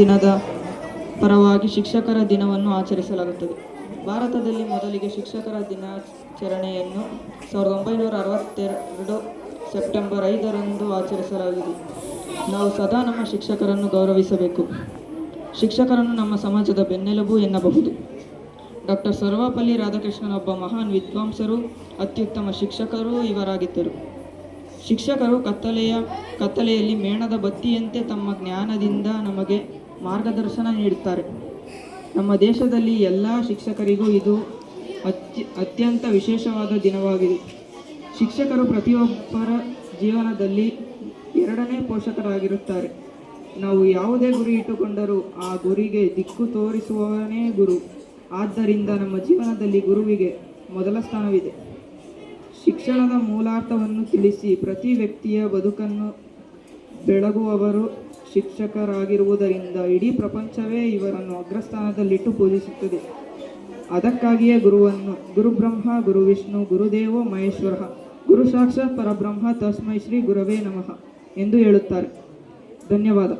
ದಿನದ ಪರವಾಗಿ ಶಿಕ್ಷಕರ ದಿನವನ್ನು ಆಚರಿಸಲಾಗುತ್ತದೆ. ಭಾರತದಲ್ಲಿ ಮೊದಲಿಗೆ ಶಿಕ್ಷಕರ ದಿನಾಚರಣೆಯನ್ನು 1962 ಸೆಪ್ಟೆಂಬರ್ 5ರಂದು ಆಚರಿಸಲಾಗಿದೆ. ನಾವು ಸದಾ ನಮ್ಮ ಶಿಕ್ಷಕರನ್ನು ಗೌರವಿಸಬೇಕು. ಶಿಕ್ಷಕರನ್ನು ನಮ್ಮ ಸಮಾಜದ ಬೆನ್ನೆಲುಬು ಎನ್ನಬಹುದು. ಡಾಕ್ಟರ್ ಸರ್ವಪಲ್ಲಿ ರಾಧಾಕೃಷ್ಣನ್ ಒಬ್ಬ ಮಹಾನ್ ವಿದ್ವಾಂಸರು, ಅತ್ಯುತ್ತಮ ಶಿಕ್ಷಕರೂ ಇವರಾಗಿದ್ದರು. ಶಿಕ್ಷಕರು ಕತ್ತಲೆಯಲ್ಲಿ ಮೇಣದ ಬತ್ತಿಯಂತೆ ತಮ್ಮ ಜ್ಞಾನದಿಂದ ನಮಗೆ ಮಾರ್ಗದರ್ಶನ ನೀಡುತ್ತಾರೆ. ನಮ್ಮ ದೇಶದಲ್ಲಿ ಎಲ್ಲ ಶಿಕ್ಷಕರಿಗೂ ಇದು ಅತ್ಯಂತ ವಿಶೇಷವಾದ ದಿನವಾಗಿದೆ. ಶಿಕ್ಷಕರು ಪ್ರತಿಯೊಬ್ಬರ ಜೀವನದಲ್ಲಿ ಎರಡನೇ ಪೋಷಕರಾಗಿರುತ್ತಾರೆ. ನಾವು ಯಾವುದೇ ಗುರಿ ಇಟ್ಟುಕೊಂಡರೂ ಆ ಗುರಿಗೆ ದಿಕ್ಕು ತೋರಿಸುವವನೇ ಗುರು. ಆದ್ದರಿಂದ ನಮ್ಮ ಜೀವನದಲ್ಲಿ ಗುರುವಿಗೆ ಮೊದಲ ಸ್ಥಾನವಿದೆ. ಶಿಕ್ಷಣದ ಮೂಲಾರ್ಥವನ್ನು ತಿಳಿಸಿ ಪ್ರತಿ ವ್ಯಕ್ತಿಯ ಬದುಕನ್ನು ಬೆಳಗುವವರು ಶಿಕ್ಷಕರಾಗಿರುವುದರಿಂದ ಇಡೀ ಪ್ರಪಂಚವೇ ಇವರನ್ನು ಅಗ್ರಸ್ಥಾನದಲ್ಲಿಟ್ಟು ಪೂಜಿಸುತ್ತದೆ. ಅದಕ್ಕಾಗಿಯೇ ಗುರುವನ್ನು ಗುರುಬ್ರಹ್ಮ ಗುರುವಿಷ್ಣು ಗುರುದೇವೋ ಮಹೇಶ್ವರ ಗುರು ಸಾಕ್ಷಾತ್ ಪರಬ್ರಹ್ಮ ತಸ್ಮೈ ಶ್ರೀ ಗುರವೇ ನಮಃ ಎಂದು ಹೇಳುತ್ತಾರೆ. ಧನ್ಯವಾದ.